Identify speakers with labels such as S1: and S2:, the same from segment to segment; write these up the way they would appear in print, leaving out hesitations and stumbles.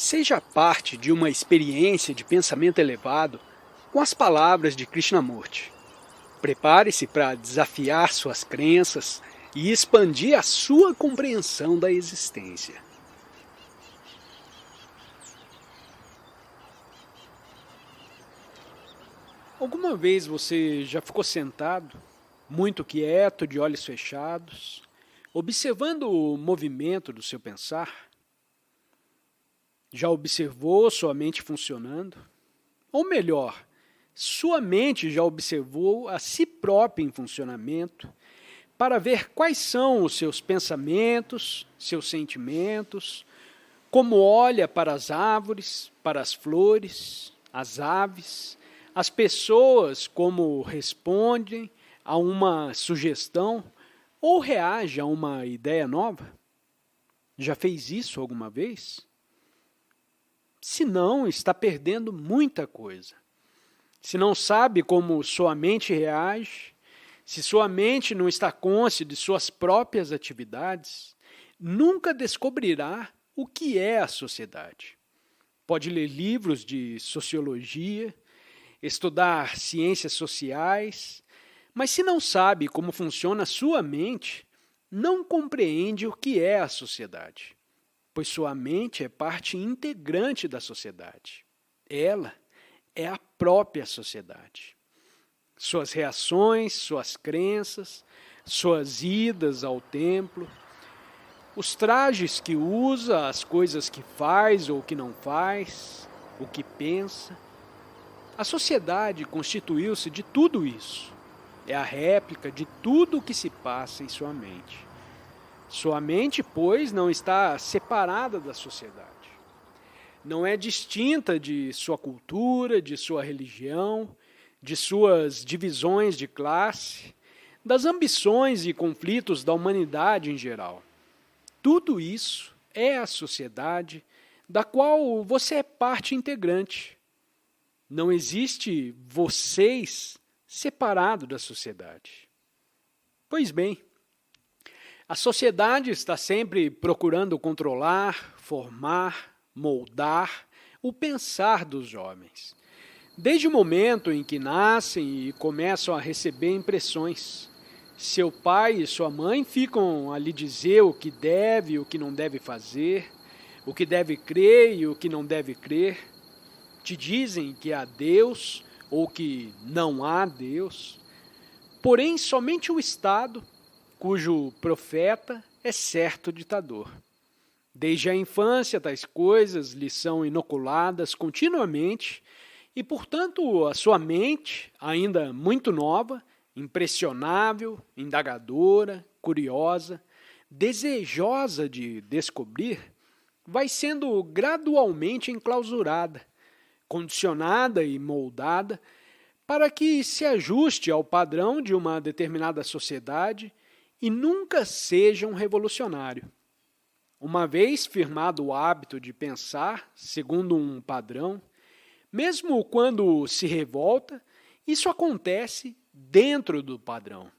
S1: Seja parte de uma experiência de pensamento elevado com as palavras de Krishnamurti. Prepare-se para desafiar suas crenças e expandir a sua compreensão da existência. Alguma vez você já ficou sentado, muito quieto, de olhos fechados, observando o movimento do seu pensar? Já observou sua mente funcionando? Ou melhor, sua mente já observou a si própria em funcionamento para ver quais são os seus pensamentos, seus sentimentos, como olha para as árvores, para as flores, as aves, as pessoas, como respondem a uma sugestão ou reage a uma ideia nova? Já fez isso alguma vez? Se não, está perdendo muita coisa. Se não sabe como sua mente reage, se sua mente não está consciente de suas próprias atividades, nunca descobrirá o que é a sociedade. Pode ler livros de sociologia, estudar ciências sociais, mas se não sabe como funciona a sua mente, não compreende o que é a sociedade, pois sua mente é parte integrante da sociedade. Ela é a própria sociedade. Suas reações, suas crenças, suas idas ao templo, os trajes que usa, as coisas que faz ou que não faz, o que pensa. A sociedade constituiu-se de tudo isso. É a réplica de tudo o que se passa em sua mente. Sua mente, pois, não está separada da sociedade. Não é distinta de sua cultura, de sua religião, de suas divisões de classe, das ambições e conflitos da humanidade em geral. Tudo isso é a sociedade da qual você é parte integrante. Não existe vocês separado da sociedade. Pois bem, a sociedade está sempre procurando controlar, formar, moldar o pensar dos jovens. Desde o momento em que nascem e começam a receber impressões, seu pai e sua mãe ficam a lhe dizer o que deve e o que não deve fazer, o que deve crer e o que não deve crer. Te dizem que há Deus ou que não há Deus. Porém, somente o Estado, cujo profeta é certo ditador. Desde a infância, tais coisas lhe são inoculadas continuamente e, portanto, a sua mente, ainda muito nova, impressionável, indagadora, curiosa, desejosa de descobrir, vai sendo gradualmente enclausurada, condicionada e moldada para que se ajuste ao padrão de uma determinada sociedade e nunca seja um revolucionário. Uma vez firmado o hábito de pensar segundo um padrão, mesmo quando se revolta, isso acontece dentro do padrão.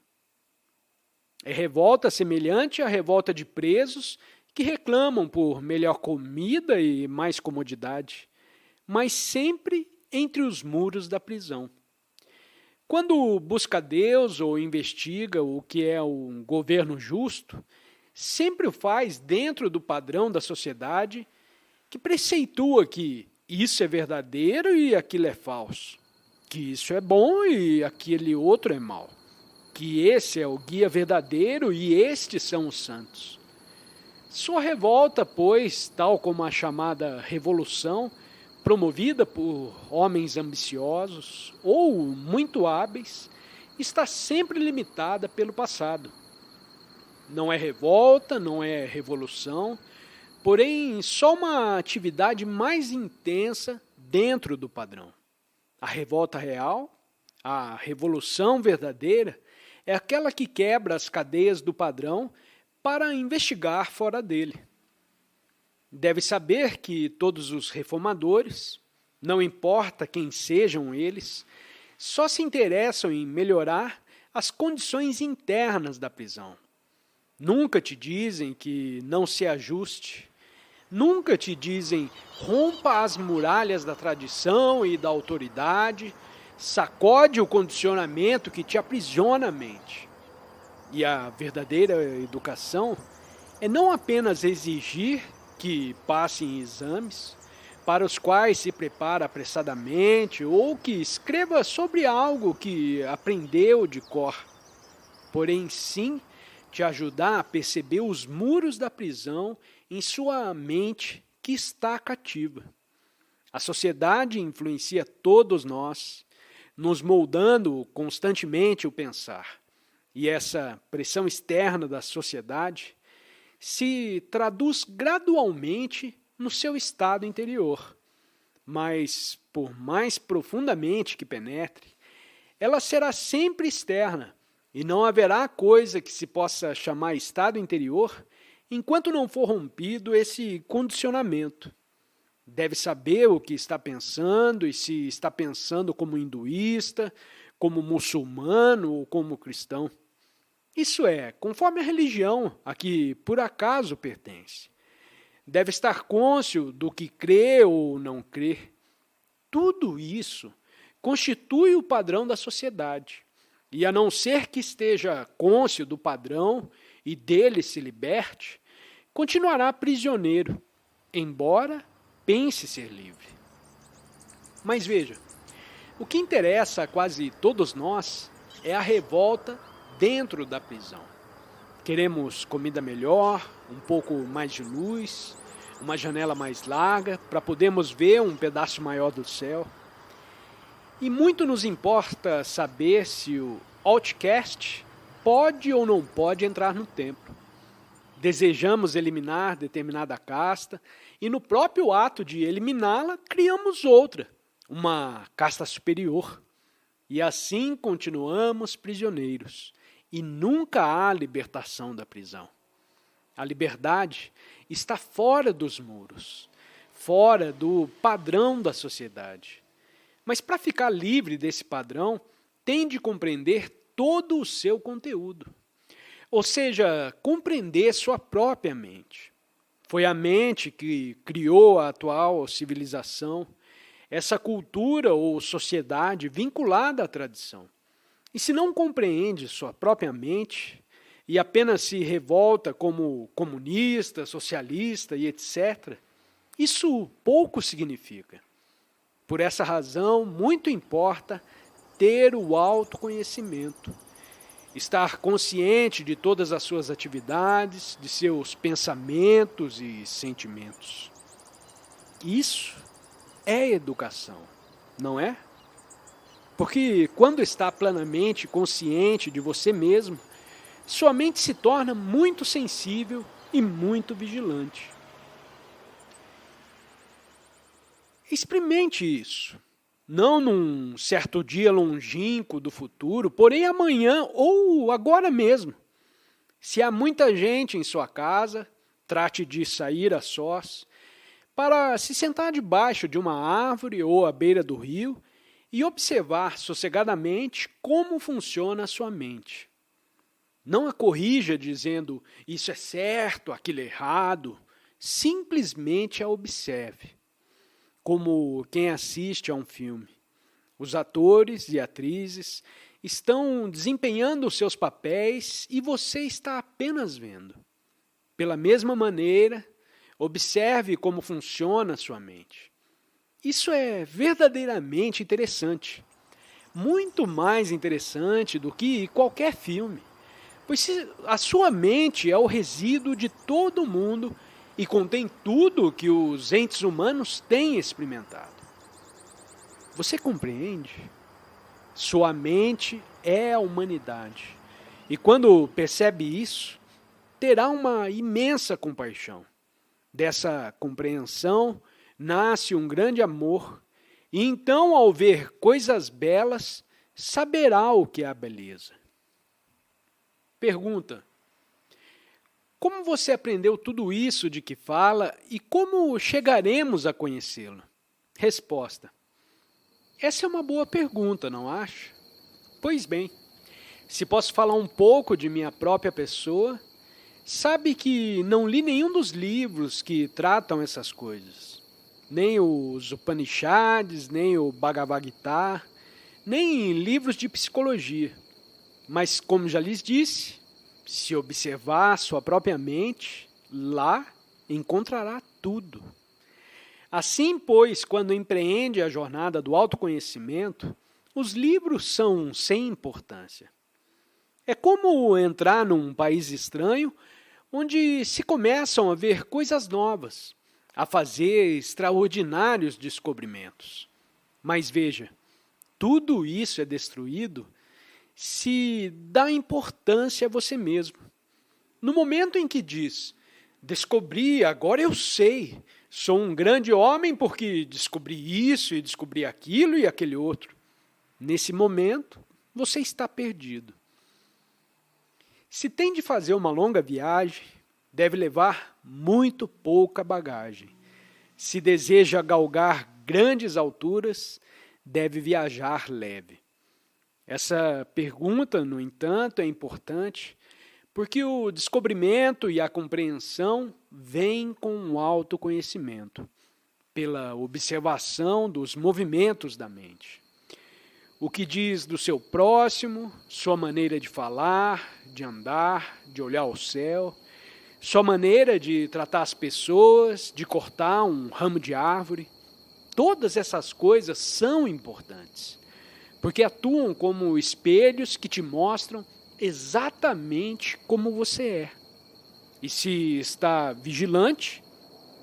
S1: É revolta semelhante à revolta de presos que reclamam por melhor comida e mais comodidade, mas sempre entre os muros da prisão. Quando busca Deus ou investiga o que é um governo justo, sempre o faz dentro do padrão da sociedade que preceitua que isso é verdadeiro e aquilo é falso, que isso é bom e aquele outro é mau, que esse é o guia verdadeiro e estes são os santos. Sua revolta, pois, tal como a chamada revolução, promovida por homens ambiciosos ou muito hábeis, está sempre limitada pelo passado. Não é revolta, não é revolução, porém só uma atividade mais intensa dentro do padrão. A revolta real, a revolução verdadeira, é aquela que quebra as cadeias do padrão para investigar fora dele. Deve saber que todos os reformadores, não importa quem sejam eles, só se interessam em melhorar as condições internas da prisão. Nunca te dizem que não se ajuste, Nunca te dizem: rompa as muralhas da tradição e da autoridade, sacode o condicionamento que te aprisiona a mente. E a verdadeira educação é não apenas exigir que passe em exames, para os quais se prepara apressadamente ou que escreva sobre algo que aprendeu de cor, porém sim te ajudar a perceber os muros da prisão em sua mente que está cativa. A sociedade influencia todos nós, nos moldando constantemente o pensar. E essa pressão externa da sociedade se traduz gradualmente no seu estado interior. Mas, por mais profundamente que penetre, ela será sempre externa, e não haverá coisa que se possa chamar estado interior enquanto não for rompido esse condicionamento. Deve saber o que está pensando e se está pensando como hinduísta, como muçulmano ou como cristão. Isso é, conforme a religião a que por acaso pertence. Deve estar cônscio do que crê ou não crê. Tudo isso constitui o padrão da sociedade. E a não ser que esteja cônscio do padrão e dele se liberte, continuará prisioneiro, embora pense ser livre. Mas veja, o que interessa a quase todos nós é a revolta dentro da prisão. Queremos comida melhor, um pouco mais de luz, uma janela mais larga, para podermos ver um pedaço maior do céu. E muito nos importa saber se o outcast pode ou não pode entrar no templo. Desejamos eliminar determinada casta e no próprio ato de eliminá-la, criamos outra, uma casta superior. E assim continuamos prisioneiros e nunca há libertação da prisão. A liberdade está fora dos muros, fora do padrão da sociedade. Mas para ficar livre desse padrão, tem de compreender todo o seu conteúdo. Ou seja, compreender sua própria mente. Foi a mente que criou a atual civilização, essa cultura ou sociedade vinculada à tradição. E se não compreende sua própria mente e apenas se revolta como comunista, socialista e etc., isso pouco significa. Por essa razão, muito importa ter o autoconhecimento, estar consciente de todas as suas atividades, de seus pensamentos e sentimentos. Isso é educação, não é? Porque quando está plenamente consciente de você mesmo, sua mente se torna muito sensível e muito vigilante. Experimente isso. Não num certo dia longínquo do futuro, porém amanhã ou agora mesmo. Se há muita gente em sua casa, trate de sair a sós, para se sentar debaixo de uma árvore ou à beira do rio e observar sossegadamente como funciona a sua mente. Não a corrija dizendo isso é certo, aquilo é errado, simplesmente a observe. Como quem assiste a um filme. Os atores e atrizes estão desempenhando os seus papéis e você está apenas vendo. Pela mesma maneira, observe como funciona a sua mente. Isso é verdadeiramente interessante. Muito mais interessante do que qualquer filme. Pois a sua mente é o resíduo de todo mundo e contém tudo que os entes humanos têm experimentado. Você compreende? Sua mente é a humanidade. E quando percebe isso, terá uma imensa compaixão. Dessa compreensão nasce um grande amor, e então, ao ver coisas belas, saberá o que é a beleza. Pergunta: como você aprendeu tudo isso de que fala e como chegaremos a conhecê-lo? Resposta: essa é uma boa pergunta, não acha? Pois bem, se posso falar um pouco de minha própria pessoa, sabe que não li nenhum dos livros que tratam essas coisas. Nem os Upanishads, nem o Bhagavad Gita, nem livros de psicologia. Mas, como já lhes disse, se observar sua própria mente, lá encontrará tudo. Assim, pois, quando empreende a jornada do autoconhecimento, os livros são sem importância. É como entrar num país estranho, onde se começam a ver coisas novas, a fazer extraordinários descobrimentos. Mas veja, tudo isso é destruído se dá importância a você mesmo. No momento em que diz, descobri, agora eu sei, sou um grande homem porque descobri isso e descobri aquilo e aquele outro. Nesse momento, você está perdido. Se tem de fazer uma longa viagem, deve levar muito pouca bagagem. Se deseja galgar grandes alturas, deve viajar leve. Essa pergunta, no entanto, é importante porque o descobrimento e a compreensão vêm com o autoconhecimento, pela observação dos movimentos da mente. O que diz do seu próximo, sua maneira de falar, de andar, de olhar ao céu, sua maneira de tratar as pessoas, de cortar um ramo de árvore. Todas essas coisas são importantes, porque atuam como espelhos que te mostram exatamente como você é. E se está vigilante,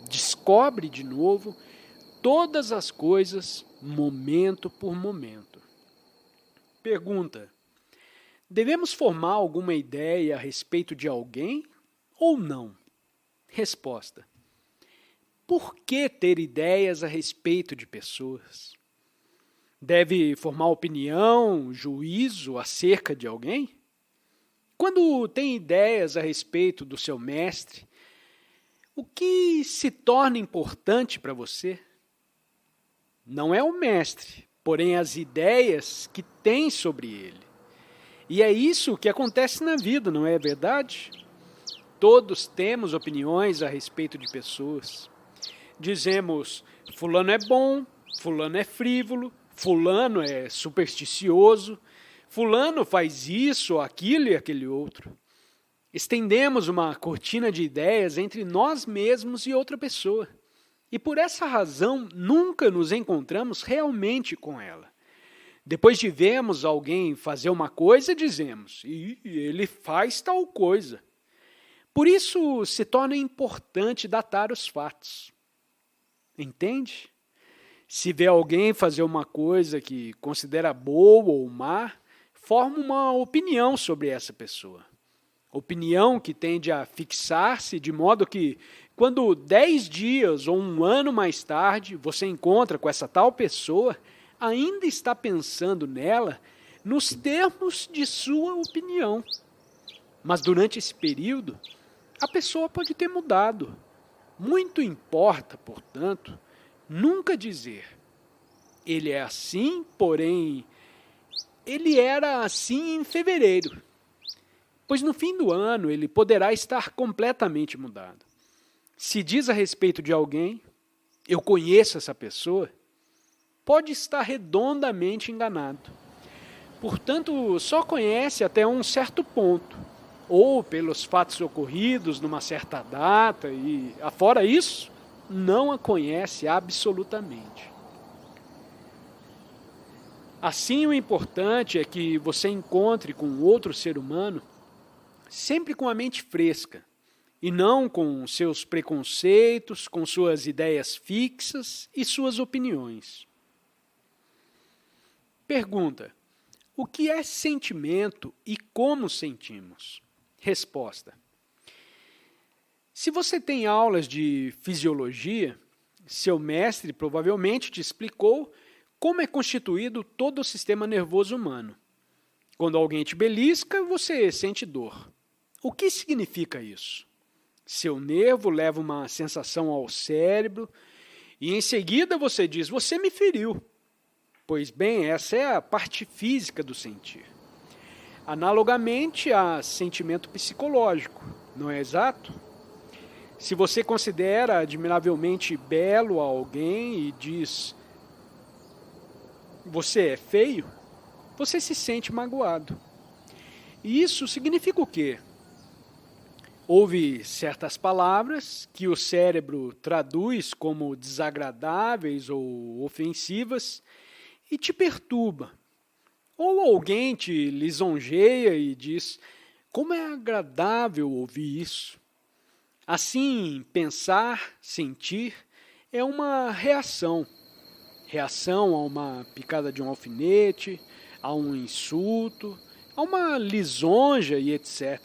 S1: descobre de novo todas as coisas, momento por momento. Pergunta: devemos formar alguma ideia a respeito de alguém ou não? Resposta: por que ter ideias a respeito de pessoas? Deve formar opinião, juízo acerca de alguém? Quando tem ideias a respeito do seu mestre, o que se torna importante para você? Não é o mestre, porém as ideias que tem sobre ele. E é isso que acontece na vida, não é verdade? Todos temos opiniões a respeito de pessoas. Dizemos, fulano é bom, fulano é frívolo, fulano é supersticioso, fulano faz isso, aquilo e aquele outro. Estendemos uma cortina de ideias entre nós mesmos e outra pessoa. E por essa razão, nunca nos encontramos realmente com ela. Depois de vermos alguém fazer uma coisa, dizemos, e ele faz tal coisa. Por isso se torna importante datar os fatos. Entende? Se vê alguém fazer uma coisa que considera boa ou má, forma uma opinião sobre essa pessoa. Opinião que tende a fixar-se de modo que, quando 10 dias ou um ano mais tarde você encontra com essa tal pessoa, ainda está pensando nela nos termos de sua opinião. Mas durante esse período, a pessoa pode ter mudado. Muito importa, portanto, nunca dizer, ele é assim, porém, ele era assim em fevereiro. Pois no fim do ano ele poderá estar completamente mudado. Se diz a respeito de alguém, eu conheço essa pessoa, pode estar redondamente enganado. Portanto, só conhece até um certo ponto, ou pelos fatos ocorridos numa certa data, e, afora isso, não a conhece absolutamente. Assim, o importante é que você encontre com outro ser humano sempre com a mente fresca, e não com seus preconceitos, com suas ideias fixas e suas opiniões. Pergunta: o que é sentimento e como sentimos? Resposta: se você tem aulas de fisiologia, seu mestre provavelmente te explicou como é constituído todo o sistema nervoso humano. Quando alguém te belisca, você sente dor. O que significa isso? Seu nervo leva uma sensação ao cérebro e em seguida você diz, você me feriu. Pois bem, essa é a parte física do sentir. Analogamente, há sentimento psicológico, não é exato? Se você considera admiravelmente belo alguém e diz você é feio, você se sente magoado. E isso significa o quê? Houve certas palavras que o cérebro traduz como desagradáveis ou ofensivas e te perturba. Ou alguém te lisonjeia e diz, como é agradável ouvir isso. Assim, pensar, sentir, é uma reação. Reação a uma picada de um alfinete, a um insulto, a uma lisonja e etc.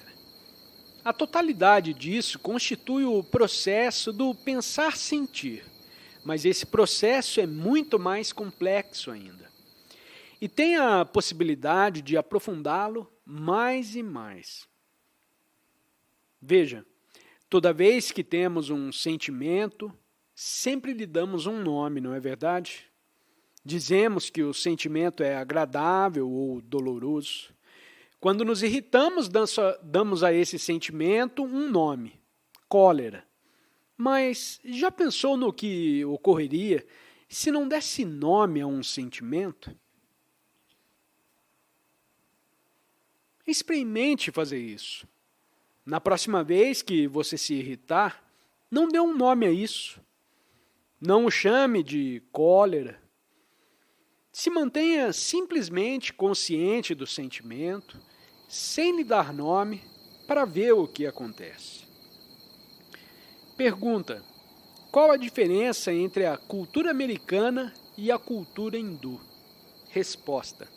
S1: A totalidade disso constitui o processo do pensar-sentir, mas esse processo é muito mais complexo ainda. E tem a possibilidade de aprofundá-lo mais e mais. Veja, toda vez que temos um sentimento, sempre lhe damos um nome, não é verdade? Dizemos que o sentimento é agradável ou doloroso. Quando nos irritamos, damos a esse sentimento um nome, cólera. Mas já pensou no que ocorreria se não desse nome a um sentimento? Experimente fazer isso. Na próxima vez que você se irritar, não dê um nome a isso. Não o chame de cólera. Se mantenha simplesmente consciente do sentimento, sem lhe dar nome, para ver o que acontece. Pergunta: qual a diferença entre a cultura americana e a cultura hindu? Resposta: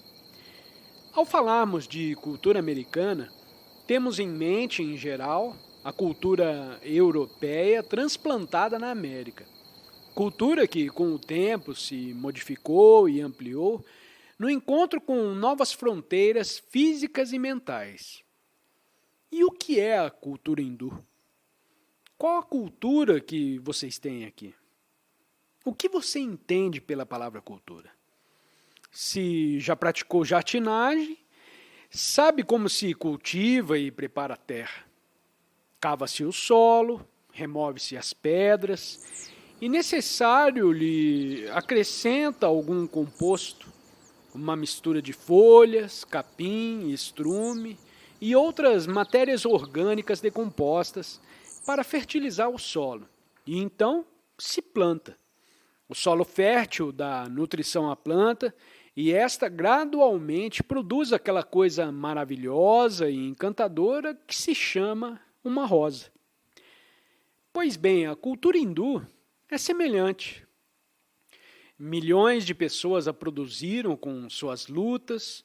S1: ao falarmos de cultura americana, temos em mente, em geral, a cultura europeia transplantada na América. Cultura que, com o tempo, se modificou e ampliou no encontro com novas fronteiras físicas e mentais. E o que é a cultura hindu? Qual a cultura que vocês têm aqui? O que você entende pela palavra cultura? Se já praticou jardinagem, sabe como se cultiva e prepara a terra. Cava-se o solo, remove-se as pedras e necessário lhe acrescenta algum composto, uma mistura de folhas, capim, estrume e outras matérias orgânicas decompostas para fertilizar o solo. E então se planta. O solo fértil dá nutrição à planta e esta gradualmente produz aquela coisa maravilhosa e encantadora que se chama uma rosa. Pois bem, a cultura hindu é semelhante. Milhões de pessoas a produziram com suas lutas,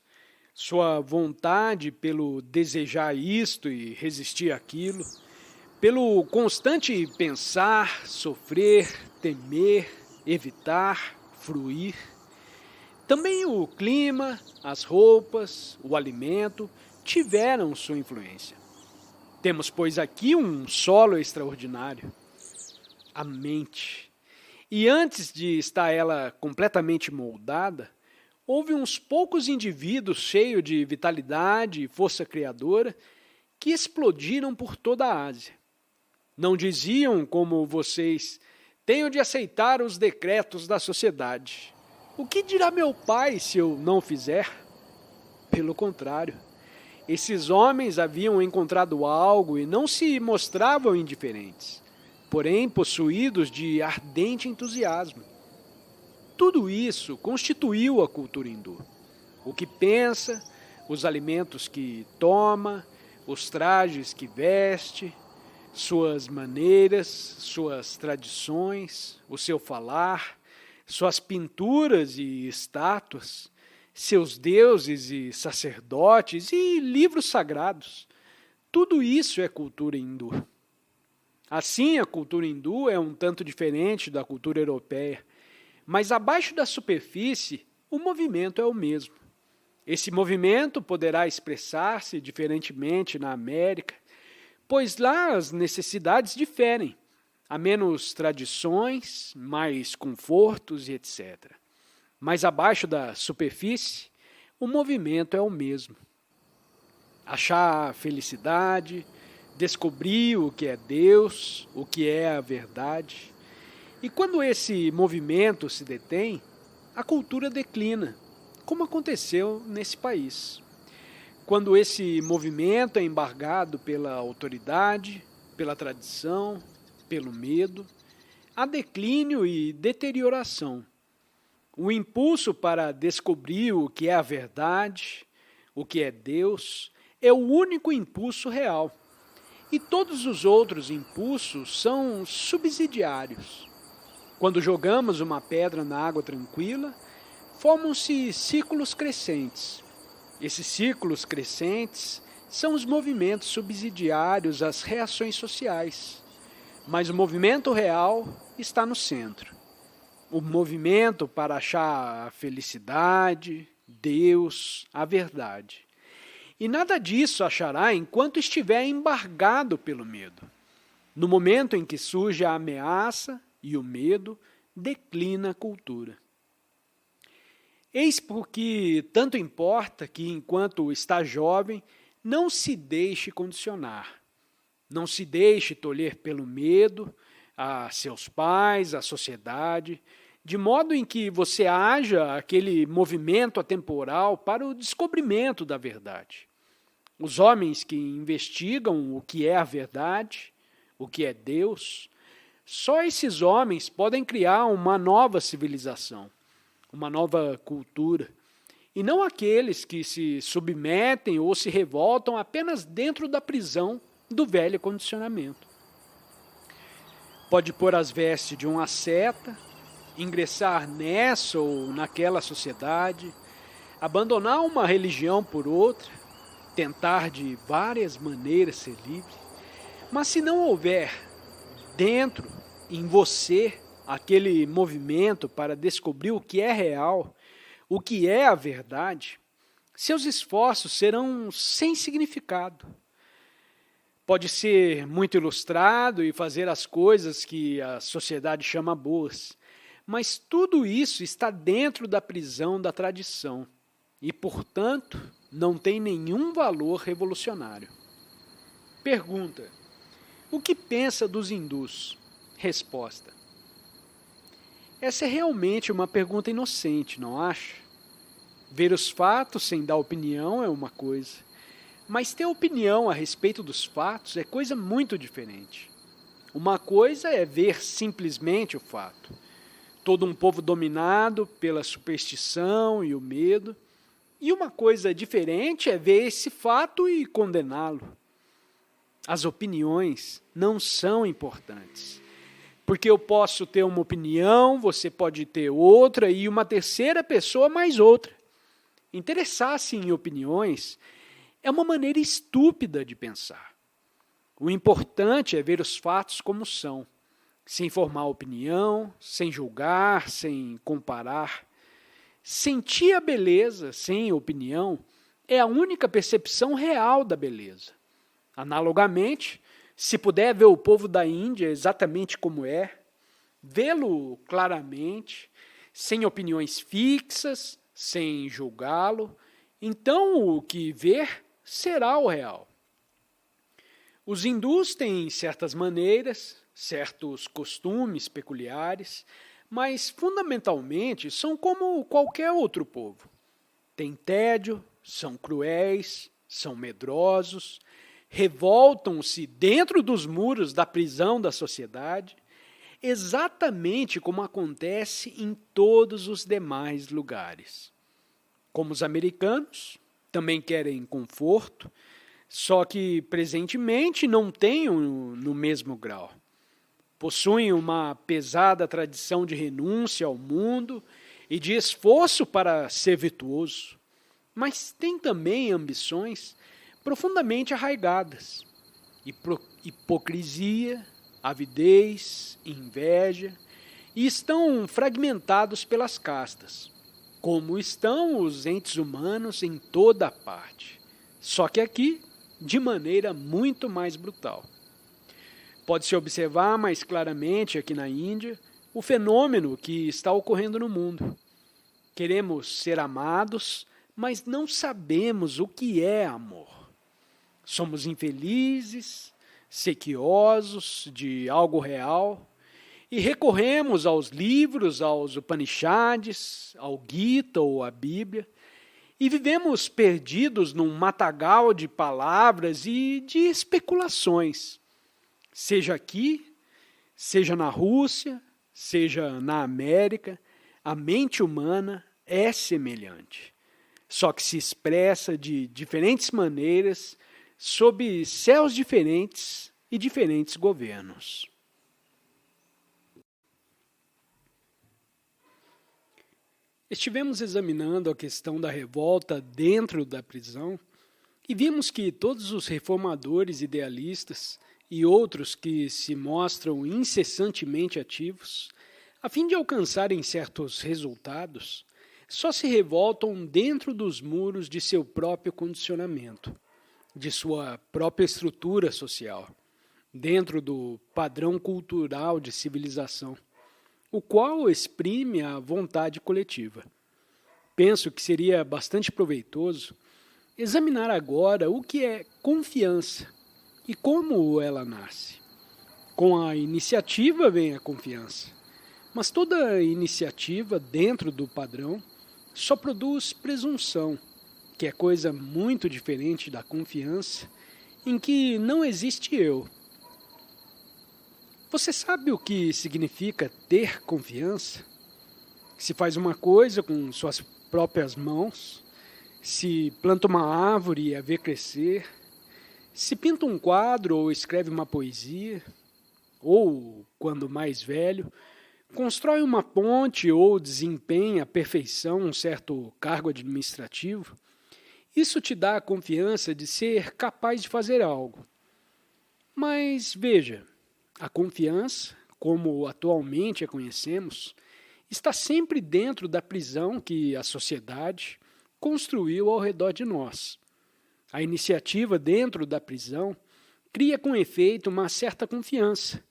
S1: sua vontade pelo desejar isto e resistir àquilo, pelo constante pensar, sofrer, temer, evitar, fruir. Também o clima, as roupas, o alimento tiveram sua influência. Temos, pois, aqui um solo extraordinário, a mente. E antes de estar ela completamente moldada, houve uns poucos indivíduos cheios de vitalidade e força criadora que explodiram por toda a Ásia. Não diziam como vocês, tenho de aceitar os decretos da sociedade. O que dirá meu pai se eu não fizer? Pelo contrário, esses homens haviam encontrado algo e não se mostravam indiferentes, porém possuídos de ardente entusiasmo. Tudo isso constituiu a cultura hindu. O que pensa, os alimentos que toma, os trajes que veste, suas maneiras, suas tradições, o seu falar, suas pinturas e estátuas, seus deuses e sacerdotes e livros sagrados. Tudo isso é cultura hindu. Assim, a cultura hindu é um tanto diferente da cultura europeia, mas abaixo da superfície, o movimento é o mesmo. Esse movimento poderá expressar-se diferentemente na América, pois lá as necessidades diferem. Há menos tradições, mais confortos e etc. Mas abaixo da superfície, o movimento é o mesmo. Achar felicidade, descobrir o que é Deus, o que é a verdade. E quando esse movimento se detém, a cultura declina, como aconteceu nesse país. Quando esse movimento é embargado pela autoridade, pela tradição, pelo medo, há declínio e deterioração. O impulso para descobrir o que é a verdade, o que é Deus, é o único impulso real. E todos os outros impulsos são subsidiários. Quando jogamos uma pedra na água tranquila, formam-se ciclos crescentes. Esses ciclos crescentes são os movimentos subsidiários às reações sociais. Mas o movimento real está no centro. O movimento para achar a felicidade, Deus, a verdade. E nada disso achará enquanto estiver embargado pelo medo. No momento em que surge a ameaça e o medo, declina a cultura. Eis porque tanto importa que, enquanto está jovem, não se deixe condicionar. Não se deixe tolher pelo medo a seus pais, a sociedade, de modo em que você haja aquele movimento atemporal para o descobrimento da verdade. Os homens que investigam o que é a verdade, o que é Deus, só esses homens podem criar uma nova civilização, uma nova cultura, e não aqueles que se submetem ou se revoltam apenas dentro da prisão do velho condicionamento. Pode pôr as vestes de um asceta, ingressar nessa ou naquela sociedade, abandonar uma religião por outra, tentar de várias maneiras ser livre, mas se não houver dentro, em você, aquele movimento para descobrir o que é real, o que é a verdade, seus esforços serão sem significado. Pode ser muito ilustrado e fazer as coisas que a sociedade chama boas, mas tudo isso está dentro da prisão da tradição e, portanto, não tem nenhum valor revolucionário. Pergunta: o que pensa dos hindus? Resposta: essa é realmente uma pergunta inocente, não acha? Ver os fatos sem dar opinião é uma coisa, mas ter opinião a respeito dos fatos é coisa muito diferente. Uma coisa é ver simplesmente o fato. Todo um povo dominado pela superstição e o medo, e uma coisa diferente é ver esse fato e condená-lo. As opiniões não são importantes, porque eu posso ter uma opinião, você pode ter outra e uma terceira pessoa mais outra. Interessar-se em opiniões é uma maneira estúpida de pensar. O importante é ver os fatos como são, sem formar opinião, sem julgar, sem comparar. Sentir a beleza sem opinião é a única percepção real da beleza. Analogamente, se puder ver o povo da Índia exatamente como é, vê-lo claramente, sem opiniões fixas, sem julgá-lo, então o que ver será o real. Os hindus têm certas maneiras, certos costumes peculiares, mas fundamentalmente são como qualquer outro povo. Têm tédio, são cruéis, são medrosos, revoltam-se dentro dos muros da prisão da sociedade, exatamente como acontece em todos os demais lugares. Como os americanos, também querem conforto, só que presentemente não têm no mesmo grau. Possuem uma pesada tradição de renúncia ao mundo e de esforço para ser virtuoso, mas têm também ambições profundamente arraigadas, hipocrisia, avidez, inveja, e estão fragmentados pelas castas, como estão os entes humanos em toda a parte, só que aqui de maneira muito mais brutal. Pode-se observar mais claramente aqui na Índia o fenômeno que está ocorrendo no mundo. Queremos ser amados, mas não sabemos o que é amor. Somos infelizes, sequiosos de algo real, e recorremos aos livros, aos Upanishads, ao Gita ou à Bíblia, e vivemos perdidos num matagal de palavras e de especulações, seja aqui, seja na Rússia, seja na América. A mente humana é semelhante, só que se expressa de diferentes maneiras, sob céus diferentes e diferentes governos. Estivemos examinando a questão da revolta dentro da prisão e vimos que todos os reformadores idealistas e outros que se mostram incessantemente ativos, a fim de alcançarem certos resultados, só se revoltam dentro dos muros de seu próprio condicionamento, de sua própria estrutura social, dentro do padrão cultural de civilização, o qual exprime a vontade coletiva. Penso que seria bastante proveitoso examinar agora o que é confiança e como ela nasce. Com a iniciativa vem a confiança, mas toda iniciativa dentro do padrão só produz presunção, que é coisa muito diferente da confiança, em que não existe eu. Você sabe o que significa ter confiança? Se faz uma coisa com suas próprias mãos, se planta uma árvore e a vê crescer, se pinta um quadro ou escreve uma poesia, ou, quando mais velho, constrói uma ponte ou desempenha à perfeição um certo cargo administrativo, isso te dá a confiança de ser capaz de fazer algo. Mas, veja, a confiança, como atualmente a conhecemos, está sempre dentro da prisão que a sociedade construiu ao redor de nós. A iniciativa dentro da prisão cria com efeito uma certa confiança,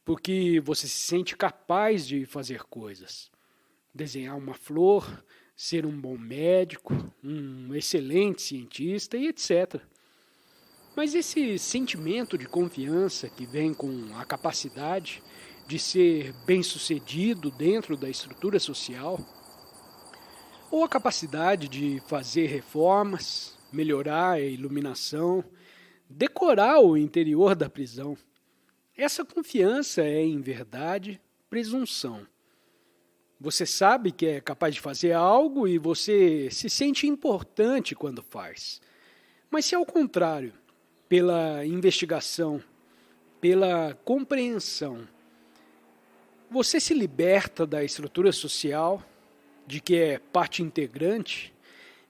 S1: porque você se sente capaz de fazer coisas. Desenhar uma flor, ser um bom médico, um excelente cientista e etc. Mas esse sentimento de confiança que vem com a capacidade de ser bem-sucedido dentro da estrutura social, ou a capacidade de fazer reformas, melhorar a iluminação, decorar o interior da prisão, essa confiança é, em verdade, presunção. Você sabe que é capaz de fazer algo e você se sente importante quando faz. Mas se ao contrário, pela investigação, pela compreensão, você se liberta da estrutura social, de que é parte integrante,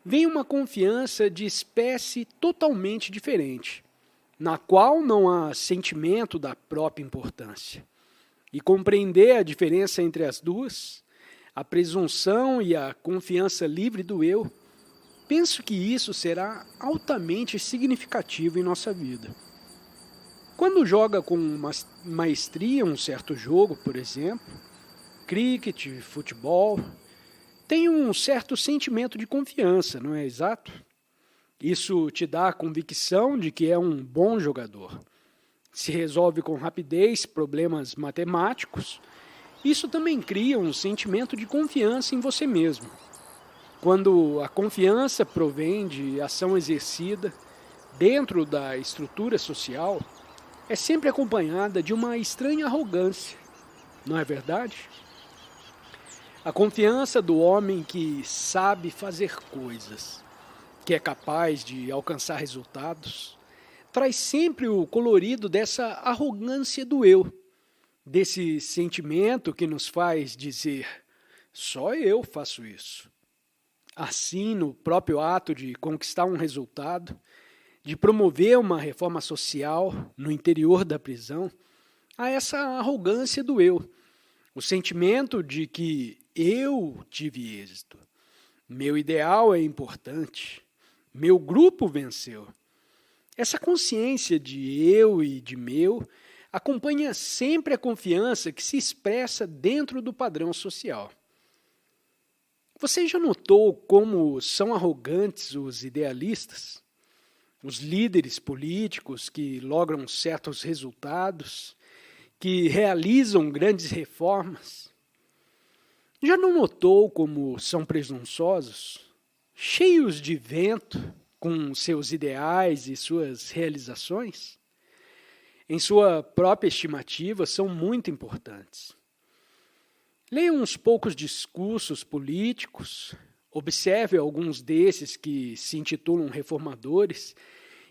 S1: vem uma confiança de espécie totalmente diferente, na qual não há sentimento da própria importância. E compreender a diferença entre as duas, a presunção e a confiança livre do eu, penso que isso será altamente significativo em nossa vida. Quando joga com maestria um certo jogo, por exemplo, cricket, futebol, tem um certo sentimento de confiança, não é exato? Isso te dá a convicção de que é um bom jogador. Se resolve com rapidez problemas matemáticos, isso também cria um sentimento de confiança em você mesmo. Quando a confiança provém de ação exercida dentro da estrutura social, é sempre acompanhada de uma estranha arrogância, não é verdade? A confiança do homem que sabe fazer coisas, que é capaz de alcançar resultados, traz sempre o colorido dessa arrogância do eu, desse sentimento que nos faz dizer, só eu faço isso. Assim, no próprio ato de conquistar um resultado, de promover uma reforma social no interior da prisão, há essa arrogância do eu, o sentimento de que eu tive êxito, meu ideal é importante, meu grupo venceu. Essa consciência de eu e de meu acompanha sempre a confiança que se expressa dentro do padrão social. Você já notou como são arrogantes os idealistas? os líderes políticos que logram certos resultados, que realizam grandes reformas. Já não notou como são presunçosos, cheios de vento com seus ideais e suas realizações? Em sua própria estimativa, são muito importantes. Leia uns poucos discursos políticos, observe alguns desses que se intitulam reformadores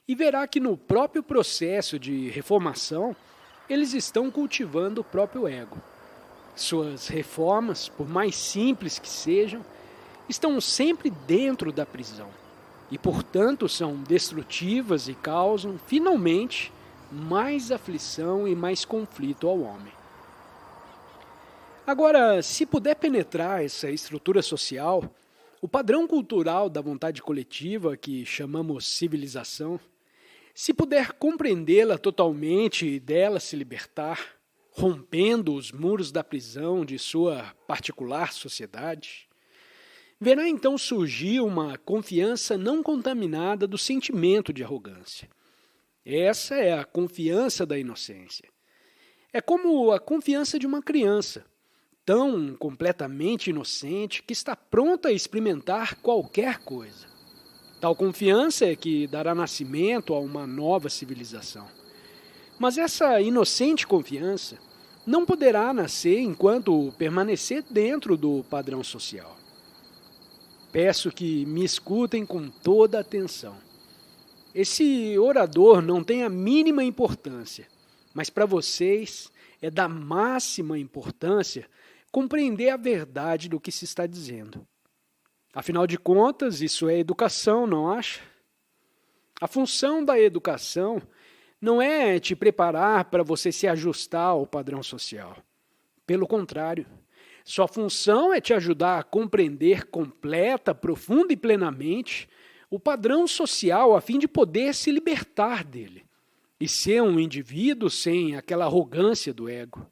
S1: e verá que no próprio processo de reformação, eles estão cultivando o próprio ego. Suas reformas, por mais simples que sejam, estão sempre dentro da prisão e, portanto, são destrutivas e causam, finalmente, mais aflição e mais conflito ao homem. Agora, se puder penetrar essa estrutura social, o padrão cultural da vontade coletiva, que chamamos civilização, se puder compreendê-la totalmente e dela se libertar, rompendo os muros da prisão de sua particular sociedade, verá então surgir uma confiança não contaminada do sentimento de arrogância. Essa é a confiança da inocência. É como a confiança de uma criança, tão completamente inocente que está pronta a experimentar qualquer coisa. Tal confiança é que dará nascimento a uma nova civilização. Mas essa inocente confiança não poderá nascer enquanto permanecer dentro do padrão social. Peço que me escutem com toda a atenção. Esse orador não tem a mínima importância, mas para vocês é da máxima importância compreender a verdade do que se está dizendo. Afinal de contas, isso é educação, não acha? A função da educação não é te preparar para você se ajustar ao padrão social. Pelo contrário, sua função é te ajudar a compreender completa, profunda e plenamente o padrão social a fim de poder se libertar dele e ser um indivíduo sem aquela arrogância do ego.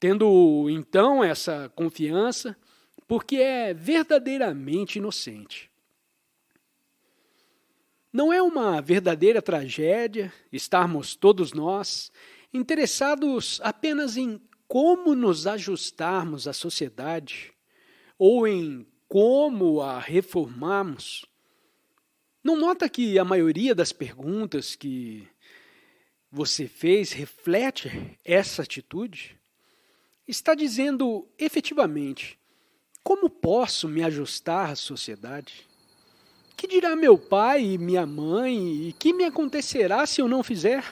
S1: Tendo então essa confiança, porque é verdadeiramente inocente. Não é uma verdadeira tragédia estarmos todos nós interessados apenas em como nos ajustarmos à sociedade ou em como a reformarmos? Não nota que a maioria das perguntas que você fez reflete essa atitude? Está dizendo efetivamente: como posso me ajustar à sociedade? Que dirá meu pai e minha mãe e que me acontecerá se eu não fizer?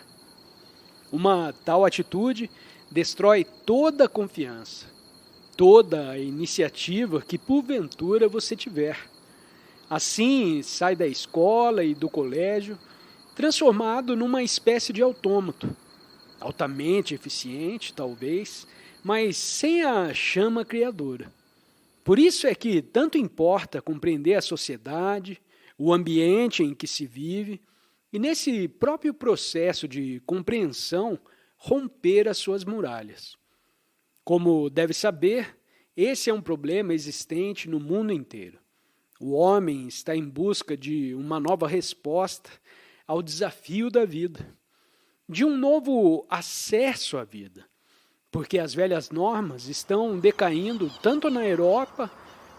S1: Uma tal atitude destrói toda a confiança, toda a iniciativa que porventura você tiver. Assim, sai da escola e do colégio transformado numa espécie de autômato, altamente eficiente, talvez, mas sem a chama criadora. Por isso é que tanto importa compreender a sociedade, o ambiente em que se vive, e nesse próprio processo de compreensão, romper as suas muralhas. Como deve saber, esse é um problema existente no mundo inteiro. O homem está em busca de uma nova resposta ao desafio da vida, de um novo acesso à vida, porque as velhas normas estão decaindo tanto na Europa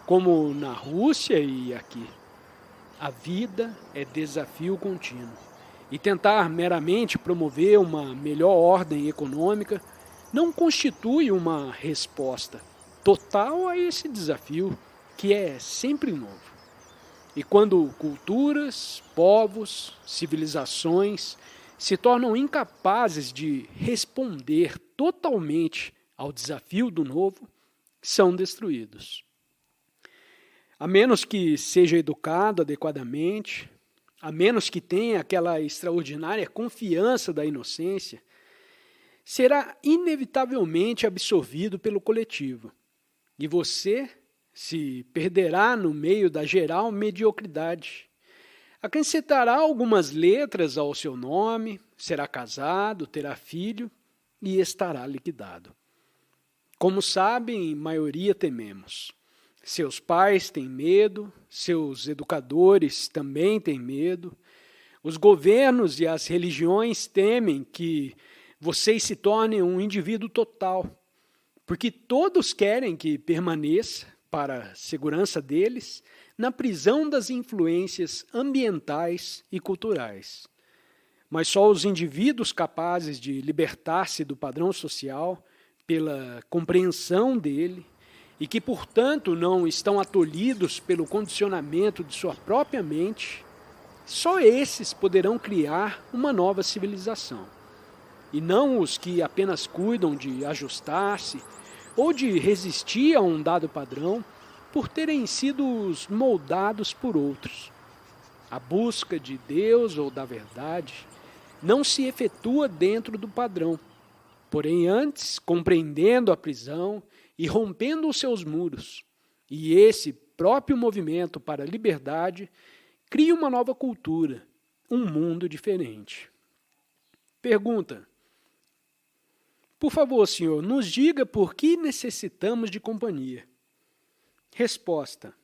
S1: como na Rússia e aqui. A vida é desafio contínuo, e tentar meramente promover uma melhor ordem econômica não constitui uma resposta total a esse desafio, que é sempre novo. E quando culturas, povos, civilizações se tornam incapazes de responder totalmente ao desafio do novo, são destruídos. A menos que seja educado adequadamente, a menos que tenha aquela extraordinária confiança da inocência, será inevitavelmente absorvido pelo coletivo. E você se perderá no meio da geral mediocridade. Acrescentará algumas letras ao seu nome, será casado, terá filho e estará liquidado. Como sabem, maioria tememos. Seus pais têm medo, seus educadores também têm medo, Os governos e as religiões temem que vocês se tornem um indivíduo total, porque todos querem que permaneça, para a segurança deles, na prisão das influências ambientais e culturais. Mas só os indivíduos capazes de libertar-se do padrão social, pela compreensão dele, e que, portanto, não estão atolhidos pelo condicionamento de sua própria mente, só esses poderão criar uma nova civilização. E não os que apenas cuidam de ajustar-se ou de resistir a um dado padrão por terem sido moldados por outros. A busca de Deus ou da verdade não se efetua dentro do padrão, porém antes compreendendo a prisão e rompendo os seus muros. E esse próprio movimento para a liberdade cria uma nova cultura, um mundo diferente. Pergunta: por favor, senhor, nos diga por que necessitamos de companhia. Resposta: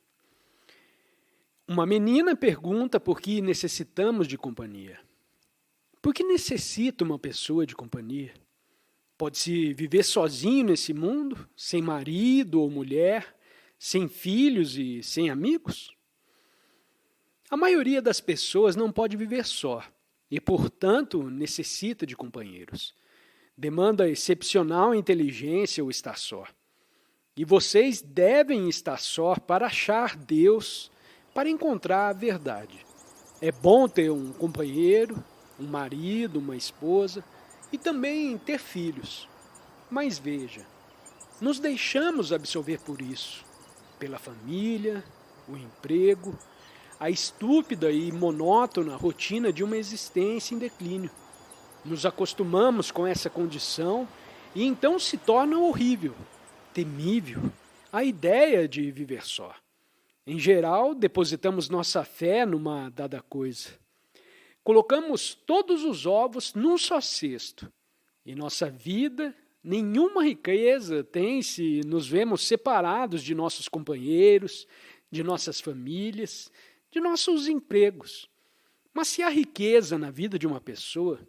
S1: uma menina pergunta por que necessitamos de companhia. Por que necessita uma pessoa de companhia? Pode-se viver sozinho nesse mundo, sem marido ou mulher, sem filhos e sem amigos? A maioria das pessoas não pode viver só e, portanto, necessita de companheiros. Demanda excepcional inteligência o estar só. E vocês devem estar só para achar Deus, para encontrar a verdade. É bom ter um companheiro, um marido, uma esposa e também ter filhos. Mas veja, nos deixamos absorver por isso, pela família, o emprego, a estúpida e monótona rotina de uma existência em declínio. Nos acostumamos com essa condição e então se torna horrível, temível, a ideia de viver só. Em geral, depositamos nossa fé numa dada coisa. Colocamos todos os ovos num só cesto. E nossa vida, nenhuma riqueza tem se nos vemos separados de nossos companheiros, de nossas famílias, de nossos empregos. Mas se há riqueza na vida de uma pessoa,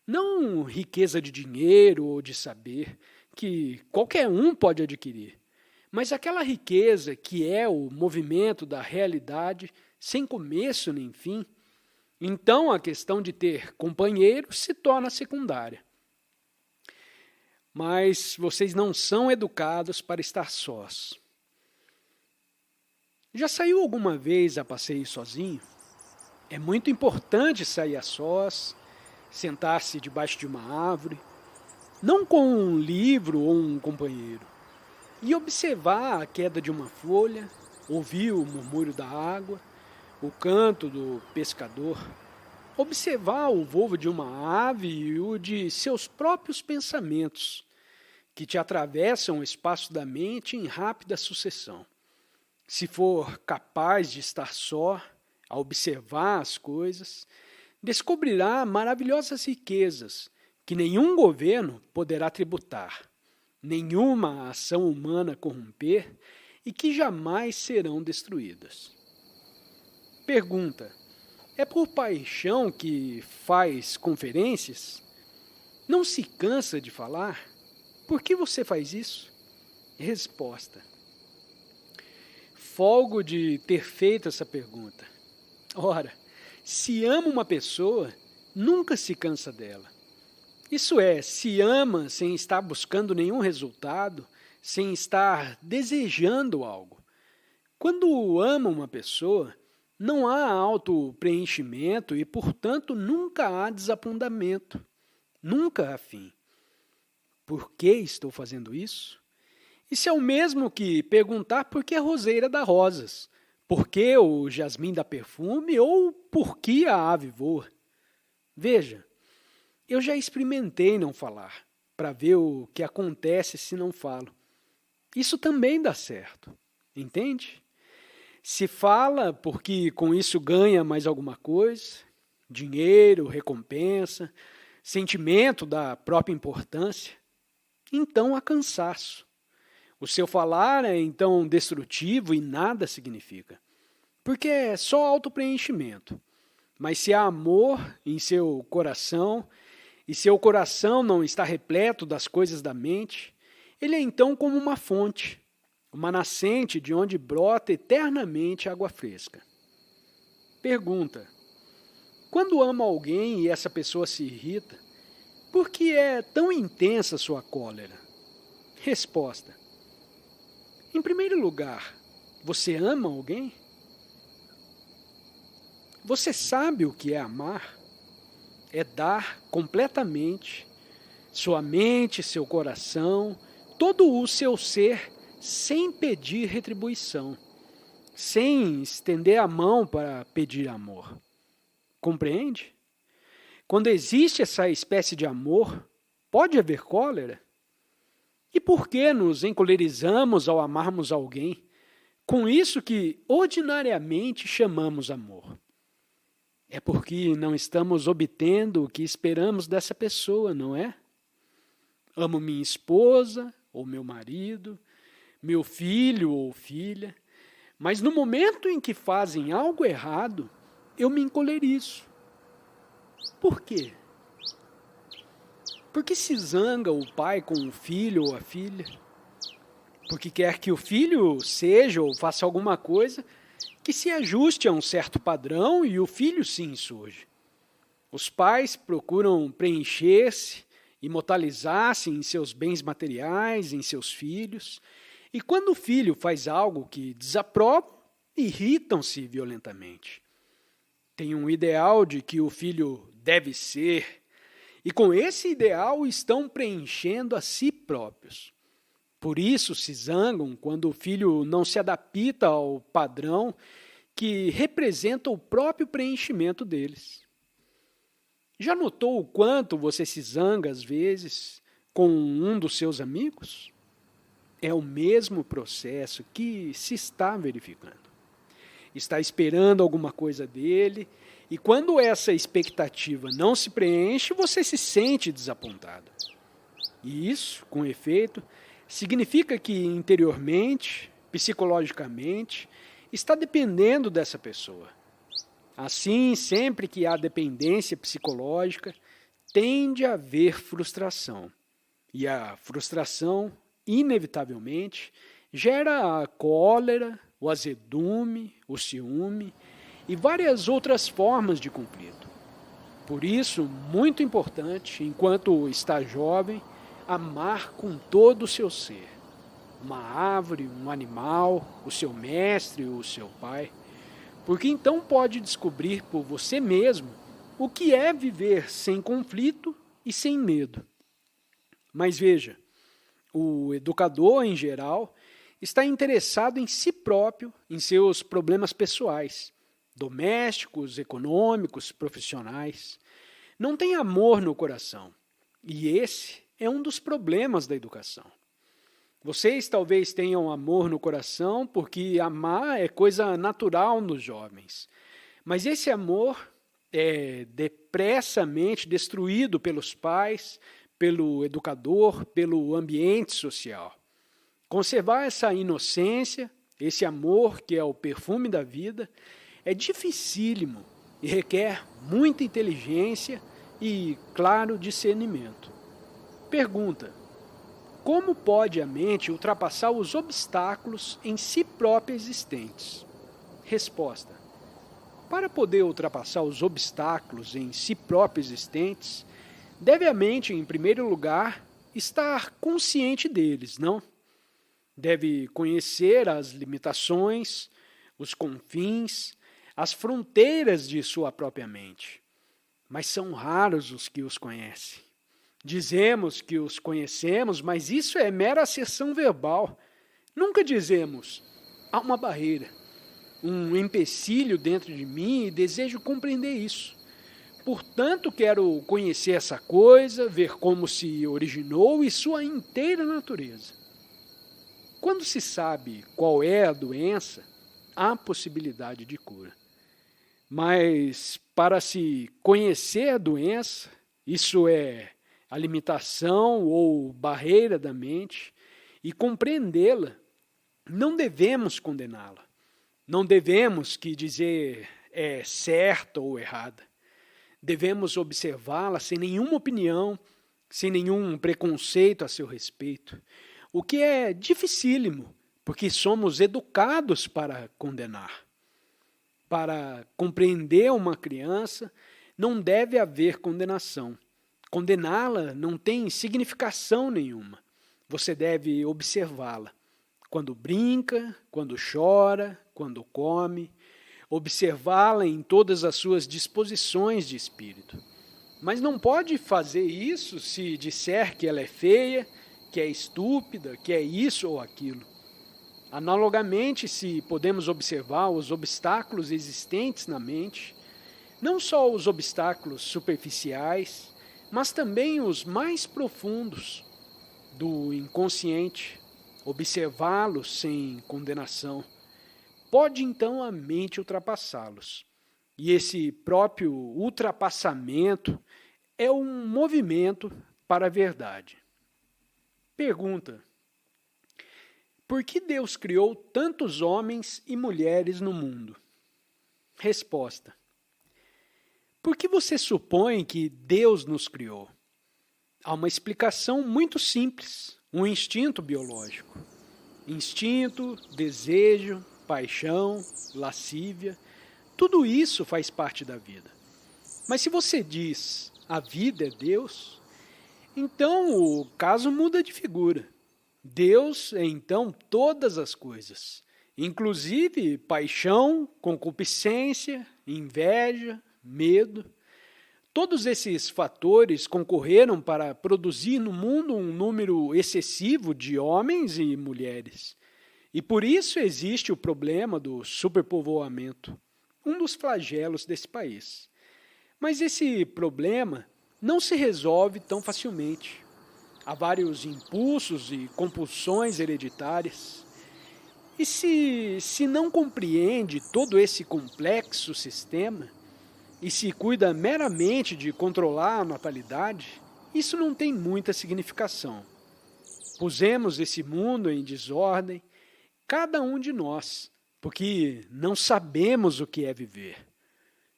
S1: não riqueza de dinheiro ou de saber, que qualquer um pode adquirir, mas aquela riqueza que é o movimento da realidade sem começo nem fim, então a questão de ter companheiro se torna secundária. Mas vocês não são educados para estar sós. Já saiu alguma vez a passeio sozinho? É muito importante sair a sós, sentar-se debaixo de uma árvore, não com um livro ou um companheiro, e observar a queda de uma folha, ouvir o murmúrio da água, o canto do pescador, observar o voo de uma ave e o de seus próprios pensamentos, que te atravessam o espaço da mente em rápida sucessão. Se for capaz de estar só, a observar as coisas, descobrirá maravilhosas riquezas que nenhum governo poderá tributar, nenhuma ação humana corromper e que jamais serão destruídas. Pergunta: é por paixão que faz conferências? Não se cansa de falar? Por que você faz isso? Resposta: folgo de ter feito essa pergunta. Ora, se ama uma pessoa, nunca se cansa dela. Isso é, se ama sem estar buscando nenhum resultado, sem estar desejando algo. Quando ama uma pessoa, não há auto-preenchimento e, portanto, nunca há desapontamento, nunca há fim. Por que estou fazendo isso? Isso é o mesmo que perguntar por que a roseira dá rosas, por que o jasmim dá perfume ou por que a ave voa. Veja, eu já experimentei não falar, para ver o que acontece se não falo. Isso também dá certo, entende? Se fala porque com isso ganha mais alguma coisa, dinheiro, recompensa, sentimento da própria importância, então há cansaço. O seu falar é então destrutivo e nada significa, porque é só autopreenchimento. Mas se há amor em seu coração, e seu coração não está repleto das coisas da mente, ele é então como uma fonte, uma nascente de onde brota eternamente água fresca. Pergunta: quando ama alguém e essa pessoa se irrita, por que é tão intensa sua cólera? Resposta: em primeiro lugar, você ama alguém? Você sabe o que é amar? É dar completamente sua mente, seu coração, todo o seu ser, sem pedir retribuição, sem estender a mão para pedir amor. Compreende? Quando existe essa espécie de amor, pode haver cólera? E por que nos encolerizamos ao amarmos alguém, com isso que ordinariamente chamamos amor? É porque não estamos obtendo o que esperamos dessa pessoa, não é? Amo minha esposa ou meu marido, meu filho ou filha, mas no momento em que fazem algo errado, eu me encolerizo. Por quê? Porque se zanga o pai com o filho ou a filha? Porque quer que o filho seja ou faça alguma coisa que se ajuste a um certo padrão e o filho se insurge. Os pais procuram preencher-se, imortalizar-se em seus bens materiais, em seus filhos, e quando o filho faz algo que desaprovam, irritam-se violentamente. Tem um ideal de que o filho deve ser, e com esse ideal estão preenchendo a si próprios. Por isso se zangam quando o filho não se adapta ao padrão que representa o próprio preenchimento deles. Já notou o quanto você se zanga às vezes com um dos seus amigos? É o mesmo processo que se está verificando. Está esperando alguma coisa dele, e quando essa expectativa não se preenche, você se sente desapontado. E isso, com efeito, significa que interiormente, psicologicamente, está dependendo dessa pessoa. Assim, sempre que há dependência psicológica, tende a haver frustração. E a frustração, inevitavelmente, gera a cólera, o azedume, o ciúme e várias outras formas de conflito. Por isso, muito importante, enquanto está jovem, amar com todo o seu ser. Uma árvore, um animal, o seu mestre, o seu pai. Porque então pode descobrir por você mesmo o que é viver sem conflito e sem medo. Mas veja, o educador, em geral, está interessado em si próprio, em seus problemas pessoais, domésticos, econômicos, profissionais. Não tem amor no coração. E esse é um dos problemas da educação. Vocês talvez tenham amor no coração porque amar é coisa natural nos jovens. Mas esse amor é depressamente destruído pelos pais, pelo educador, pelo ambiente social. Conservar essa inocência, esse amor que é o perfume da vida, é dificílimo e requer muita inteligência e, claro, discernimento. Pergunta: como pode a mente ultrapassar os obstáculos em si própria existentes? Resposta: para poder ultrapassar os obstáculos em si própria existentes, deve a mente, em primeiro lugar, estar consciente deles, não? Deve conhecer as limitações, os confins, as fronteiras de sua própria mente. Mas são raros os que os conhecem. Dizemos que os conhecemos, mas isso é mera asserção verbal. Nunca dizemos: há uma barreira, um empecilho dentro de mim e desejo compreender isso. Portanto, quero conhecer essa coisa, ver como se originou e sua inteira natureza. Quando se sabe qual é a doença, há possibilidade de cura. Mas para se conhecer a doença, isso é a limitação ou barreira da mente, e compreendê-la, não devemos condená-la. Não devemos dizer é certa ou errada. Devemos observá-la sem nenhuma opinião, sem nenhum preconceito a seu respeito, o que é dificílimo, porque somos educados para condenar. Para compreender uma criança, não deve haver condenação. Condená-la não tem significação nenhuma. Você deve observá-la. Quando brinca, quando chora, quando come, observá-la em todas as suas disposições de espírito. Mas não pode fazer isso se disser que ela é feia, que é estúpida, que é isso ou aquilo. Analogamente, se podemos observar os obstáculos existentes na mente, não só os obstáculos superficiais, mas também os mais profundos do inconsciente, observá-los sem condenação, pode então a mente ultrapassá-los. E esse próprio ultrapassamento é um movimento para a verdade. Pergunta: por que Deus criou tantos homens e mulheres no mundo? Resposta: por que você supõe que Deus nos criou? Há uma explicação muito simples, um instinto biológico. Instinto, desejo, paixão, lascívia, tudo isso faz parte da vida. Mas se você diz a vida é Deus, então o caso muda de figura. Deus é então todas as coisas, inclusive paixão, concupiscência, inveja, medo. Todos esses fatores concorreram para produzir no mundo um número excessivo de homens e mulheres. E por isso existe o problema do superpovoamento, um dos flagelos desse país. Mas esse problema não se resolve tão facilmente. Há vários impulsos e compulsões hereditárias. E se não compreende todo esse complexo sistema e se cuida meramente de controlar a natalidade, isso não tem muita significação. Pusemos esse mundo em desordem, cada um de nós, porque não sabemos o que é viver.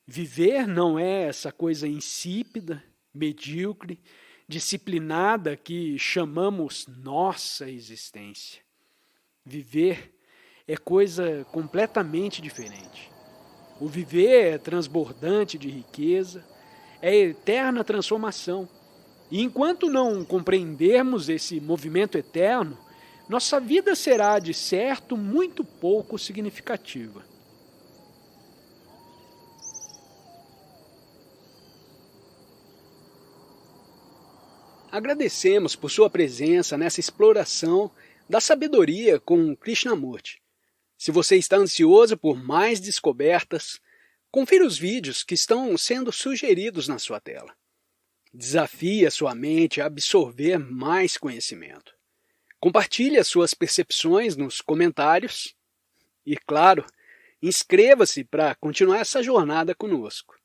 S1: Viver não é essa coisa insípida, medíocre, disciplinada que chamamos nossa existência. Viver é coisa completamente diferente. O viver é transbordante de riqueza, é eterna transformação. E enquanto não compreendermos esse movimento eterno, nossa vida será, de certo, muito pouco significativa. Agradecemos por sua presença nessa exploração da sabedoria com Krishnamurti. Se você está ansioso por mais descobertas, confira os vídeos que estão sendo sugeridos na sua tela. Desafie a sua mente a absorver mais conhecimento. Compartilhe as suas percepções nos comentários e, claro, inscreva-se para continuar essa jornada conosco.